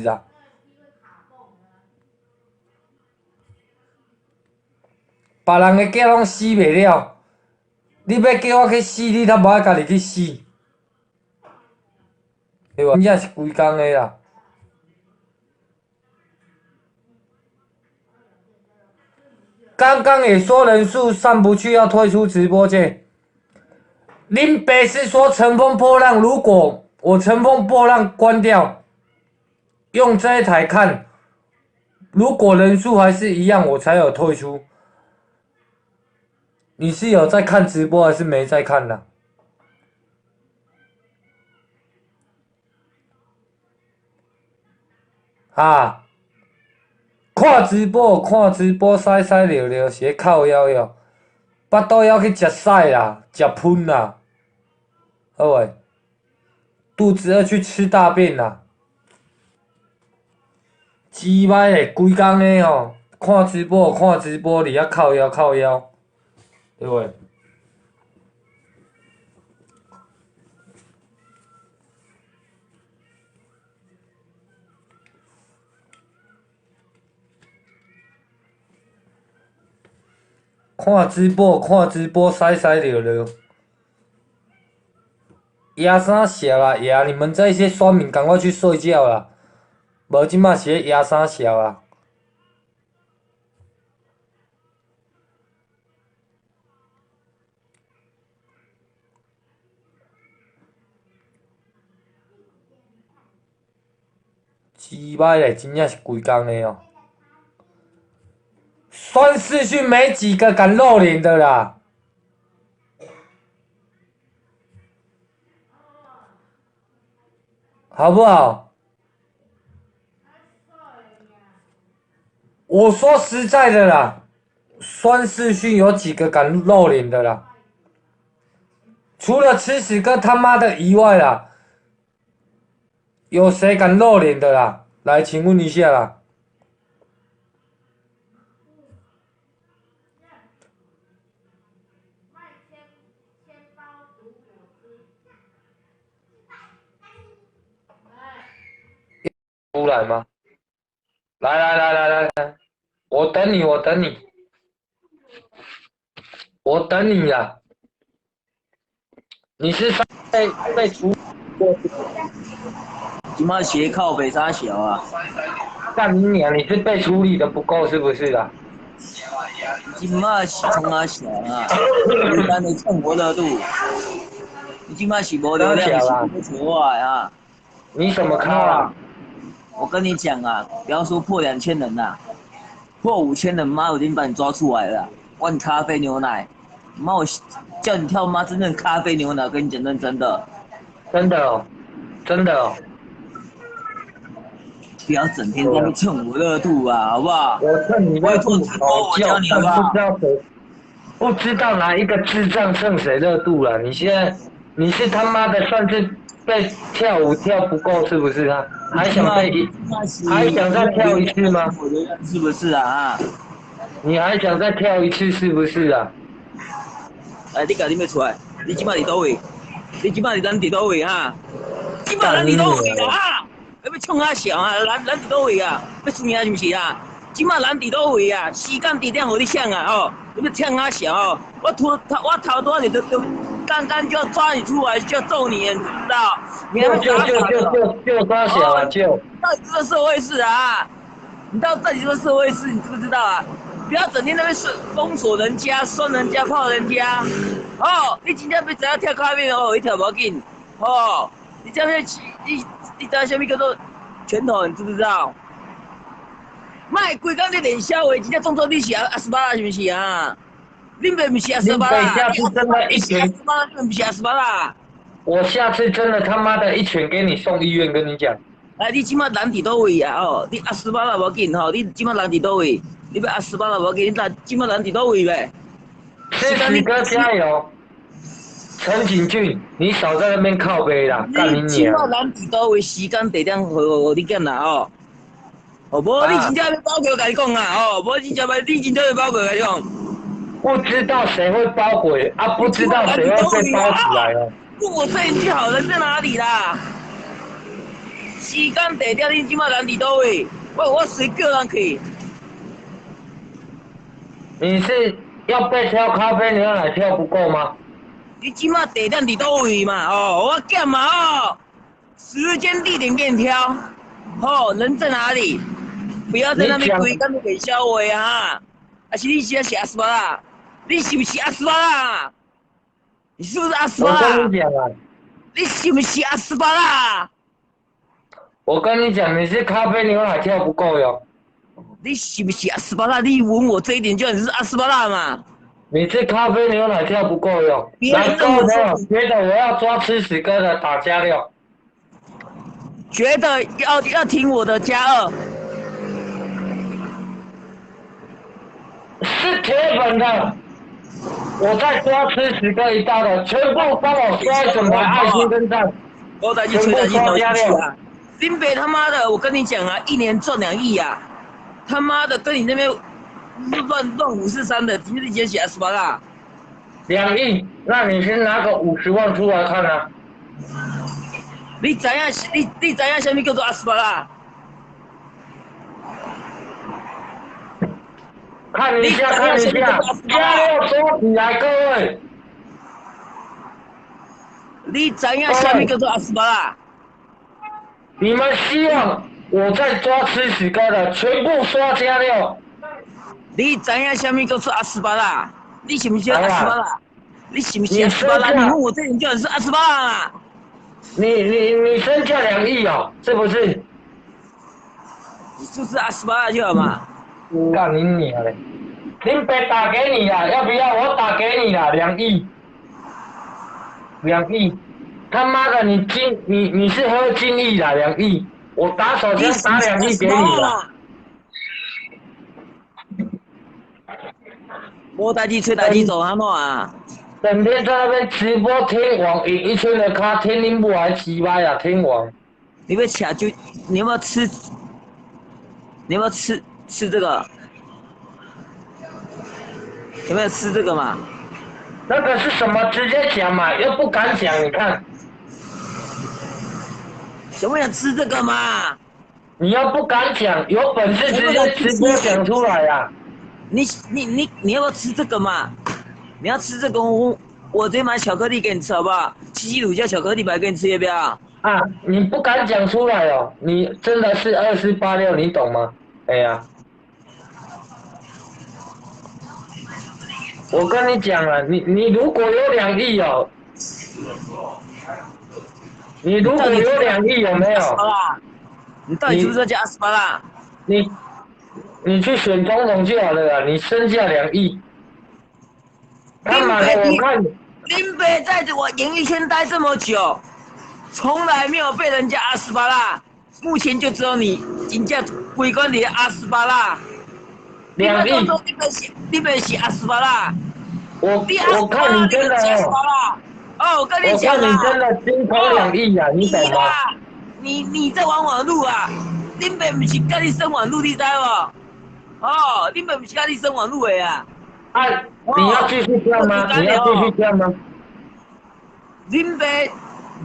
啊！别人的囝拢死袂了，你要叫我去死，你才无爱家己去死，对无？真正是规工的啦。刚刚也说人数上不去，要退出直播间。林北是说乘风破浪，如果我乘风破浪关掉，用这一台看，如果人数还是一样，我才有退出。你是有在看直播还是没在看呢？啊，看直播，屎屎尿尿是靠腰腰，巴肚要去食屎啦，食喷啦，好喂，肚子要去吃大便啦。鸡掰嘞，规工的吼，看直播，你遐靠腰，对不？看直播，屎屎尿尿。压啥小啊压！你们这些酸民赶快去睡觉啦！无即马是咧压啥小啊？鸡掰嘞，真正是规工的哦。酸视讯没几个敢露脸的啦，好不好？我说实在的啦，酸视讯有几个敢露脸的啦？除了吃屎哥他妈的以外啦，有谁敢露脸的啦？来，请问一下啦。出来吗？来，我等你啦。你是被处过？即马斜靠北沙小啊！干你娘！你是被处理的不够是不是啦？即马是冲啊小啊！你单的蹭我热度，你即马是无流量，是不求我啊！你什么咖啦？我跟你讲啊，不要说破2000人啦，破5000人，妈我已经把你抓出来了。灌咖啡牛奶，妈我叫你跳妈真正咖啡牛奶，我跟你讲认真的。真的哦，真的哦。不要整天在那蹭我热度啊，好不好？我蹭你热度，我教你好不好？不知道哪一个智障蹭谁热度了？你现在你是他妈的算是被跳舞跳不够是不是啊？还想再跳一次吗？是不是啊？你还想再跳一次是不是啊？哎，你赶紧要出来！你今麦伫倒位？你今麦是咱伫倒位啊？今麦咱伫倒位啊？要冲啊笑啊！咱伫倒位啊？要输赢是毋是啊？今麦咱伫倒位啊？时间地点互你抢啊！哦，你要抢啊笑哦！我头多你就刚刚就要抓你出来，就要揍你，你知不知道？你还没就抓小啊就！到底这个社会是啊？你到底这个社会是，你知不知道啊？不要整天在那边封锁人家、酸人家、泡人家。哦，你真正要知影跳卡面哦，你跳无要紧。哦，你这样你知道什么叫做拳头？你知不知道？卖规工在练笑话，真正当作你是阿斯巴拉是不是啊？你们不是阿斯巴拉，你下次真的一拳，不是阿斯巴拉。我下次真的他妈的一拳给你送医院，跟你讲。哎，你即马人伫倒位啊？哦，你阿斯巴拉无紧吼，你即马人伫倒位？你要阿斯巴拉无紧，你即马人伫倒位呗？吃屎哥加油！陈景俊，你少在那边靠背啦，干你娘！即马人伫倒位？时间地点互你拣啦哦。哦，无你真正要包鬼，我甲你讲啊！哦，无你真正要包鬼，甲你讲。不知道谁会包鬼啊？不知道谁会被包起来哦。问我最近好人在哪里啦？时间地点，你即马人伫倒位？我随叫人去。你是要被挑咖啡牛奶挑不够吗？你即马地点伫倒位嘛？哦，我讲嘛哦，时间地点给你挑。哦，人在哪里？不要在那边规工都给销毁啊！还是你是要是阿斯巴拉？你是不是阿斯巴拉？你是不是阿斯巴我跟拉？你讲啊，你是不是阿斯巴拉？我跟你讲，你是咖啡牛奶挑不够哟。你是不是阿斯巴拉？你问我这一点，就你是阿斯巴拉嘛？你是咖啡牛奶挑不够哟。别来，各人认为说位朋友，觉得我要抓吃屎哥的打加六，觉得要听我的加二，是铁粉的。我在抓吃屎哥一大的，全部帮我刷一整排爱心跟赞，我再去全部吹再去刷加六。啊！林北他妈的，我跟你讲啊，一年赚2亿啊！他妈的，跟你那边乱543的，今天直接写阿斯巴拉。2亿，那你先拿个50万出来看啊！你知影你知影什么叫做阿斯巴拉？看一下，看一下，加六刷起来，各位！你知影什么叫做阿斯巴拉？你们希望我在抓吃屎哥的，全部刷加六。你知影什么叫做阿斯巴拉？你是不是阿斯巴拉？你是不是阿斯巴拉？你问我这人叫你是阿斯巴拉啊？你身价2亿哦，是不是？你就是阿斯巴拉就好嘛。干你娘嘞！林北打给你了，要不要我打给你了？2亿，2亿！他妈的，你是喝金亿啦，2亿！我打手枪打2亿给你了。无代志，吹代志做安怎啊？整天在那边直播天王赢1000的卡，天灵不还奇葩呀？天王，你要吃就，你要不要吃？你要不要吃这个？有没有吃这个嘛？那个是什么？直接讲嘛，又不敢讲，你看。想不想吃这个嘛？你要不敢讲，有本事直接直播讲出来呀！你要不要吃这个嘛？你要吃这个，我直接买巧克力给你吃好不好？7乳加巧克力白给你吃要不要？啊，你不敢讲出来哦，你真的是2486，你懂吗？哎呀，我跟你讲了，你如果有2亿哦，你如果有2亿有没有？你到底知不知道叫阿斯巴拉？你去选总统就好了啦，你身价2亿。他妈的，我看林北在我演艺圈待这么久，从来没有被人家阿斯巴拉，目前就只有你人家规管你的阿斯巴拉。2亿，你别是阿斯巴拉。我看你真的哦，我跟你讲我看你真的精通2亿啊，你懂吗？你在玩网路啊？林北不是跟你升网路，你知无？哦，林北不是跟你升网路的啊。啊，你要继续跳吗？你要继续跳吗？林北，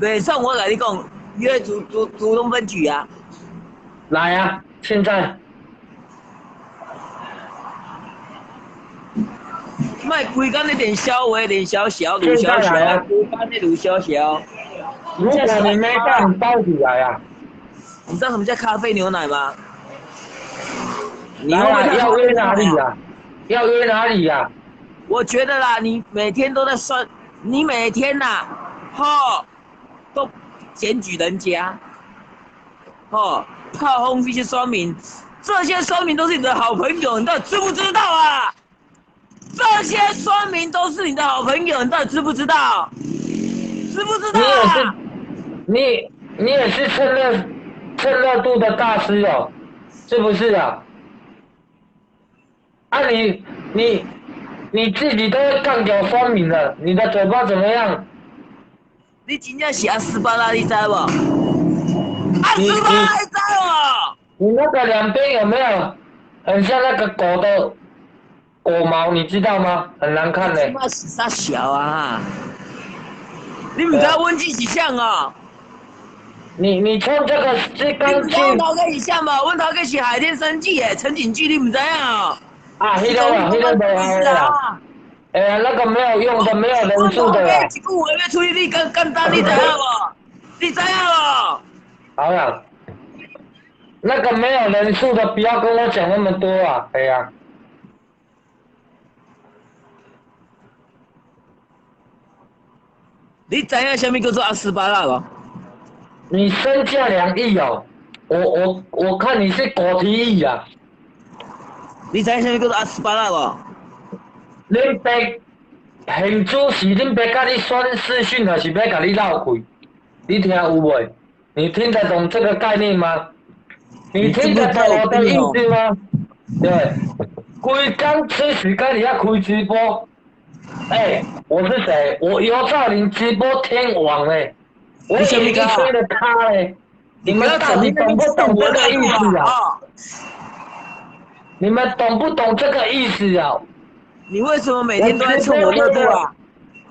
袂爽，我跟你讲，约主动分举啊！来啊，现在！卖规工那点小微，点小小，鲁小小，规工那鲁小小。如果你没带，你包起来啊！你知道什么叫咖啡牛奶吗？来啊，要约哪里呀？要约哪里呀？我觉得啦，你每天都在酸，你每天呐，都检举人家，炮轰这些酸民，这些酸民都是你的好朋友，你到底知不知道啊？这些酸民都是你的好朋友，你到底知不知道？知不知道啊？你也是趁热度的大师哦，是不是啊？啊你自己都会干掉酸民了，你的嘴巴怎么样？你真正是阿斯巴拉，你知无？阿斯巴拉，你知无？你那个两边有没有很像那个狗的狗毛，你知道吗？很难看的。你妈是啥小啊？你唔知道温记是像哦？你从这个是你刚去不知道阮头家是啥嘛？阮头家是海天生技诶，陈景记你唔知影哦？啊，是讲阮头家没有卫视啊，啊。哎呀，那个没有用的，没有人阮头数的啦。家一句话要出去，你简单，你知影无？你知影无？好了，那个没有人数的，不要跟我讲那么多啊！哎呀，你知影啥物叫做阿斯巴拉无？你身价2亿哦，我看你是狗提议啊！你知影啥物叫做阿斯巴拉无？恁爸现主是恁爸甲你选视讯，还是要甲你闹开？你听有袂？你听得懂这个概念吗？你你知听不知道我得懂我的意跟你哦？思吗？对，规工吃时间你要开直播。哎，我是谁？我尤兆林直播天王哎，我你啥物演艺圈啊？的咖嘞。你们你不要到底懂整天那边不懂这蹭我热度啊！个意思啊？哦，你们懂不懂这个意思啊？你为什么每我天都在直蹭我播界的，热度啊？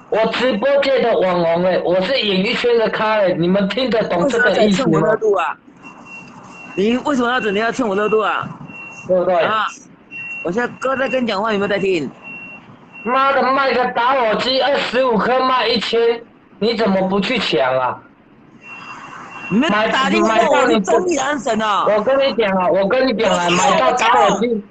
我直播界的网红哎，我是演艺圈的咖哎，你们听得你为什么要懂这个在蹭我意思吗？热度啊？你为什么要整天要蹭我热度啊？对不对？啊！我现在哥在跟你讲话，有没有在听？妈的，卖个打火机25颗卖1000，你怎么不去抢啊？你们打电话买问我是到你这，中立男神啊！我跟你讲啊，我跟你讲啊，有听买到我讲哦！打火机，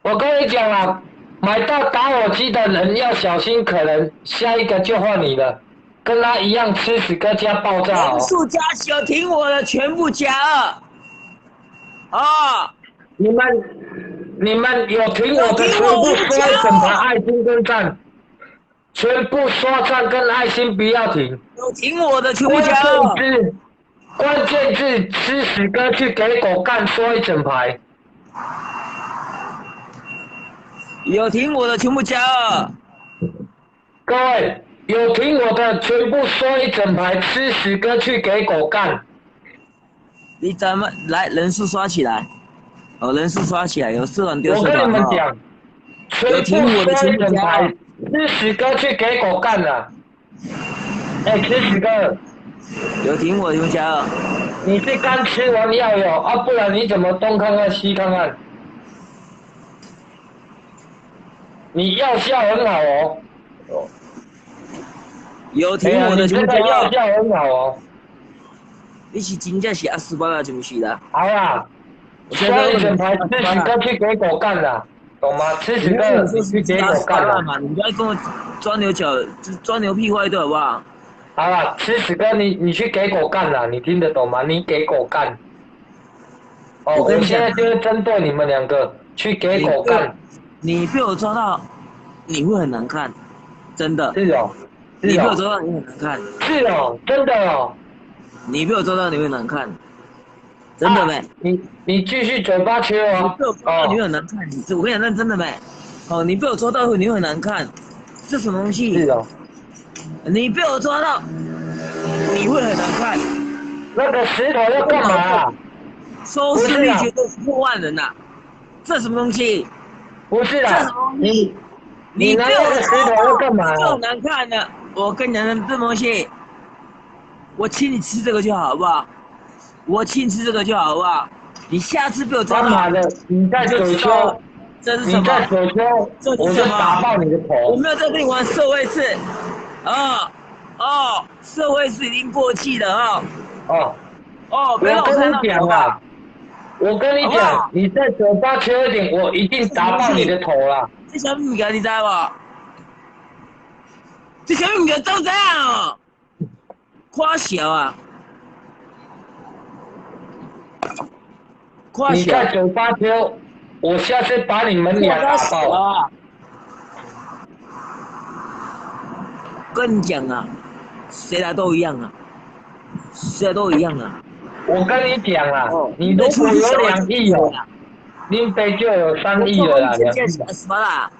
我跟你讲啊，买到打火机的人要小心，可能下一个就换你了，跟他一样吃屎哥加爆炸哦。人数加有听我的全部加二啊！你们你们有听我的，有听全部我全部加刷一整排二！爱心跟赞，全部刷赞跟爱心不要停。有听我的全部关加二！键字，关键字吃屎哥去给狗干刷一整排。有听我的全部加二！各位有听我的，全部刷一整排，吃屎哥去给狗干。你咱们来人数刷起来，哦，人数刷起来，有社团丢我跟你社团哈。们讲，有全部听我的刷全部加一整排，二！吃屎哥去给狗干了。哎，吃屎哥，有听我的全部加二！你是刚吃完药哟啊，不然你怎么东看看西看看？你药效很好哦。有听哎呀，你这我的全部加二！个药效很好哦。你是真正是阿斯巴拉是不是啦？好啦，我现在刷在问你是一整排，阿斯巴拉。吃屎哥去给狗干了，懂吗？吃屎我跟你哥，说是你去给不是阿斯巴狗干了。拉嘛？你不要跟我钻牛角，钻牛屁话一堆好不好？好了，吃屎哥，你去给狗干了，你听得懂吗？你给狗干。哦，我跟你讲我现在就是针对你们2个去给狗干。你被我抓到，你会很难看，真的。是哦，你是哦，被我抓到，你会很难看。是哦，真的哦。你被我抓到，你会很难看，真的没？啊、你继续嘴巴切哦。你被我抓到，你会很难看。我跟你讲，认真的没？哦，你被我抓到后，你会很难看。这什么东西？是哦。你被我抓到，你会很难看。那个石头要干嘛啊？收视率绝对是破万人呐、这什么东西？不是啦这什么，东西？你拿被我那个石头要干嘛啊？这种难看的，我跟你讲，这东西，我请你吃这个就好，好不好？我请你吃这个就好，好不好？你下次被我抓到，他妈的，你在嘴凶，这是什么？你在嘴凶，我就打爆你的头。我没有在跟你玩社会式，社会式已经过气了啊！哦，别让我看到你讲啊，我跟你好不讲好，你在嘴巴缺一点，我一定打爆你的头啦！这小物件你知无？这小物件长这样哦，夸小啊，夸小，你在嘴巴缺，我下次把你们俩打爆！啊！跟你讲啊，谁来都一样啊，谁来都一样啊。我跟你讲啊，哦，你如果有2亿哦，林北就有3亿了啦，2亿。什么啦？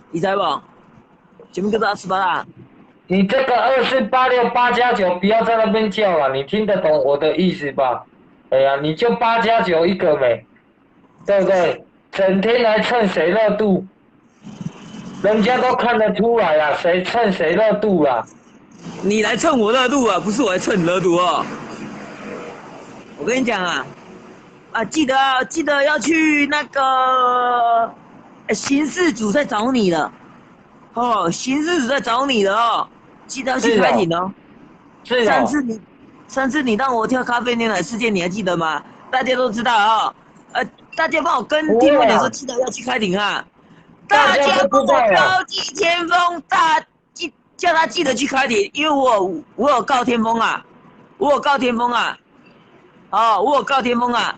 你知不？什么叫做阿斯巴拉？你这个24868+9不要在那边叫了，你听得懂我的意思吧？哎呀，你就8+9一个没，对不对？整天来蹭谁热度，人家都看得出来啊，谁蹭谁热度啊。你来蹭我热度啊，不是我来蹭你热度哦。我跟你讲啊，记得要去那个，刑事组在找你了。哦，刑事组在找你了哦，记得要去是哦，开庭哦。是哦，上次你上次你让我跳咖啡牛奶事件，你还记得吗？大家都知道啊、呃，大家帮我跟不会天风讲说，啊，记得要去开庭啊！大大家不知道家帮我啊。标记天风，叫他记得去开庭，因为我有告天风啊，我有告天风啊，哦，我有告天风啊，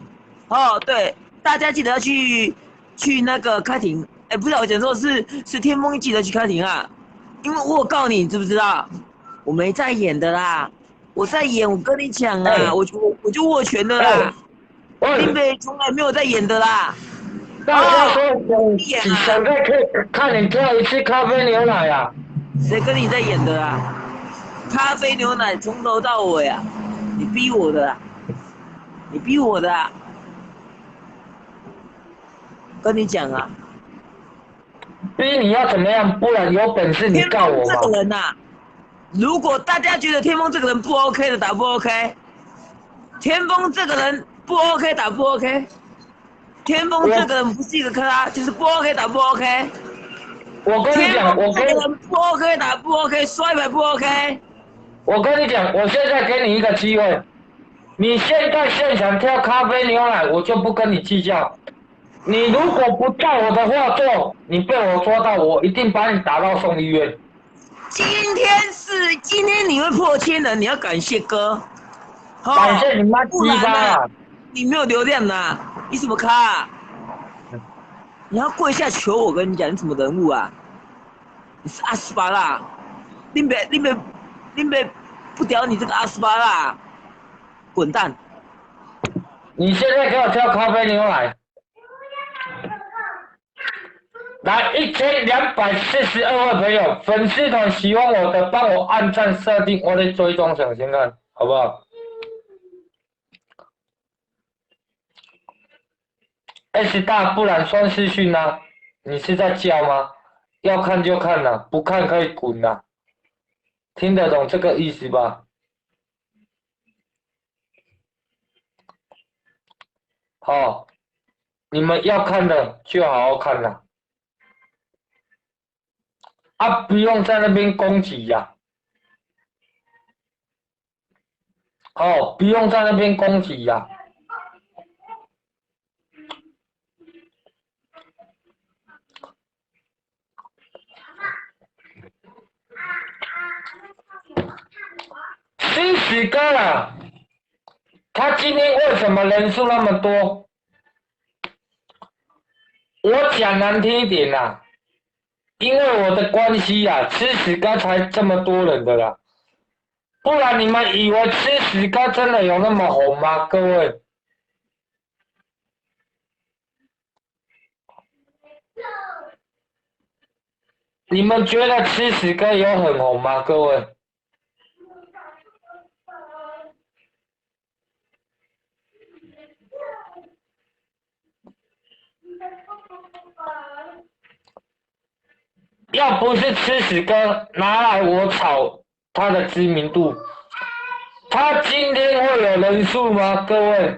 哦，对，大家记得要去那个开庭，哎，不是我讲错，是天风记得去开庭啊，因为我有告你，知不知道？我没在演的啦，我在演，我跟你讲啊，哎我就握拳的哎啦，林喂，北从来没有在演的啦，大家哦，都你演啊，想再看你跳一次咖啡牛奶啊！谁跟你在演的啊？咖啡牛奶从头到尾啊，你逼我的啊，你逼我的啊，跟你讲啊。逼你要怎么样？不然有本事你天风这告我嘛！个人呐、如果大家觉得天风这个人不 OK 的，打不 OK。天风这个人不 OK，打不 OK。天风这个我人不是一个咖，就是不 OK，打不 OK。我跟你讲，天风这个人不 OK，打不 OK，摔牌不 OK。我跟你讲，我现在给你一个机会，你现在现场跳咖啡牛奶，我就不跟你计较。你如果不照我的话做，你被我抓到，我一定把你打到送医院。今天你会破千人，你要感谢哥，感哦，谢你妈不然呐、鸡巴啊！你没有流量呐、你什么咖、啊？你要跪下求我，跟你讲，你什么人物啊？你是阿斯巴拉，林北不屌你这个阿斯巴拉，滚蛋！你现在给我跳咖啡牛奶，来1242位朋友，粉丝团喜欢我的，帮我按赞、设定我的追踪赏先看，好不好？S 大，不然双视讯啊？你是在叫吗？要看就看了，不看可以滚了，听得懂这个意思吧？好，你们要看的就好好看了，啊，不用在那边攻击呀、哦，不用在那边攻击呀、新死哥啊，他今天为什么人数那么多？我讲难听一点啦，因为我的关系呀，吃屎哥才这么多人的啦，不然你们以为吃屎哥真的有那么红吗？各位，你们觉得吃屎哥有很红吗？各位，要不是吃屎哥拿来我炒他的知名度，他今天会有人数吗？各位？